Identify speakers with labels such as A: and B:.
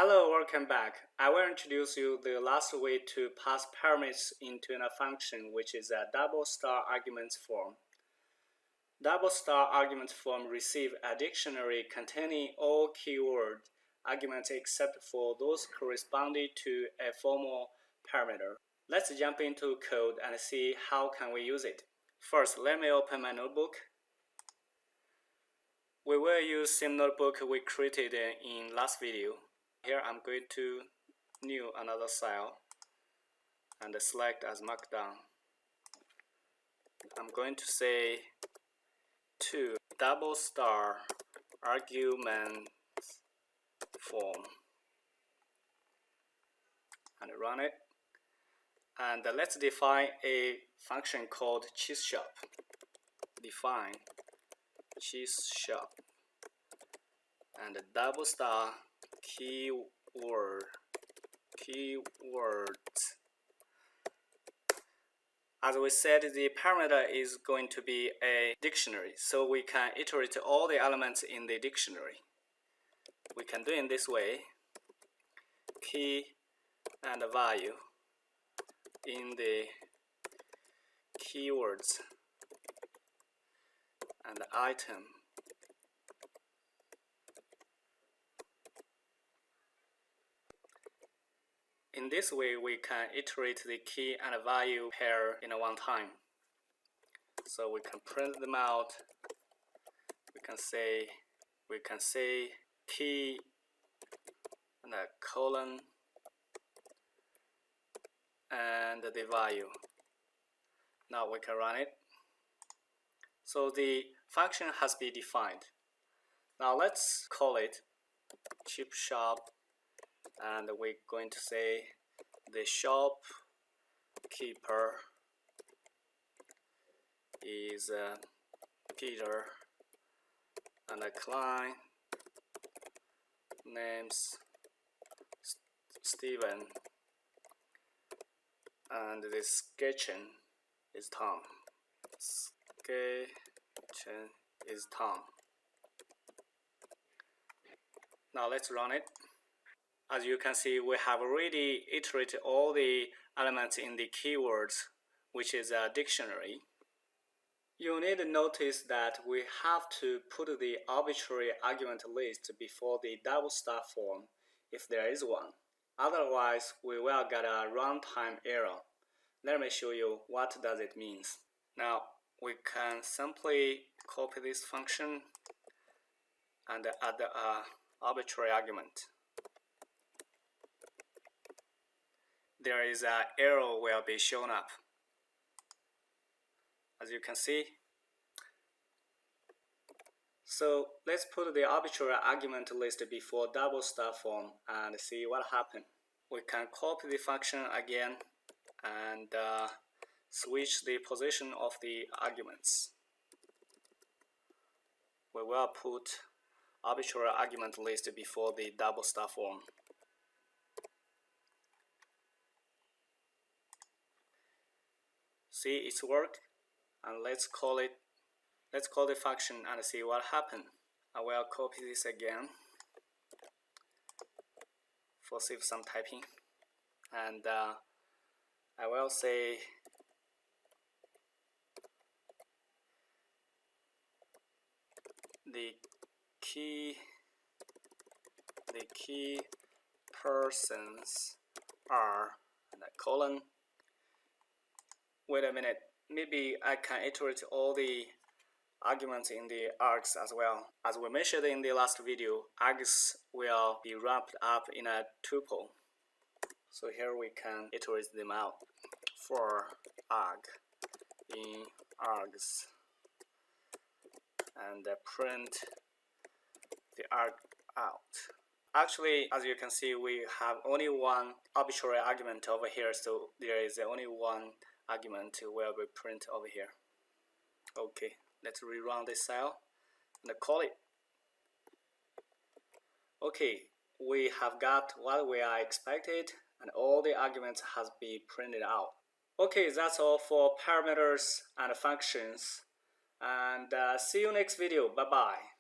A: Hello, welcome back. I will introduce you the last way to pass parameters into a function, which is a double star arguments form. Double star arguments form receive a dictionary containing all keyword arguments except for those corresponding to a formal parameter. Let's jump into code and see how can we use it. First, let me open my notebook. We will use same notebook we created in last video. Here I'm going to new another cell and select as markdown. I'm going to say to double star arguments form and run it. And let's define a function called cheese shop. Define cheese shop and double star keywords. As we said, the parameter is going to be a dictionary, so we can iterate all the elements in the dictionary. We can do it in this way: key and value in the keywords and item. In this way, we can iterate the key and value pair in one time. So we can print them out. We can say key and a colon and the value. Now we can run it. So the function has been defined. Now let's call it cheap shop. And we're going to say the shopkeeper is Peter and the client names Steven and the sketching is Tom. Sketching is Tom. Now let's run it. As you can see, we have already iterated all the elements in the keywords, which is a dictionary. You need to notice that we have to put the arbitrary argument list before the double star form if there is one. Otherwise, we will get a runtime error. Let me show you what does it mean. Now, we can simply copy this function and add an arbitrary argument. There is an arrow will be shown up. As you can see. So let's put the arbitrary argument list before double star form and see what happens. We can copy the function again and switch the position of the arguments. We will put arbitrary argument list before the double star form. See, it's worked, and let's call the function and see what happened. I will copy this again for save some typing, and I will say the key persons are and a colon. Wait a minute, maybe I can iterate all the arguments in the args as well. As we mentioned in the last video, args will be wrapped up in a tuple. So here we can iterate them out. For arg in args and print the arg out. Actually, as you can see, we have only one arbitrary argument over here, so there is only one argument will be printed over here. Okay, let's rerun this cell and call it. Okay, we have got what we are expected and all the arguments has been printed out. Okay, that's all for parameters and functions, and see you next video. Bye bye.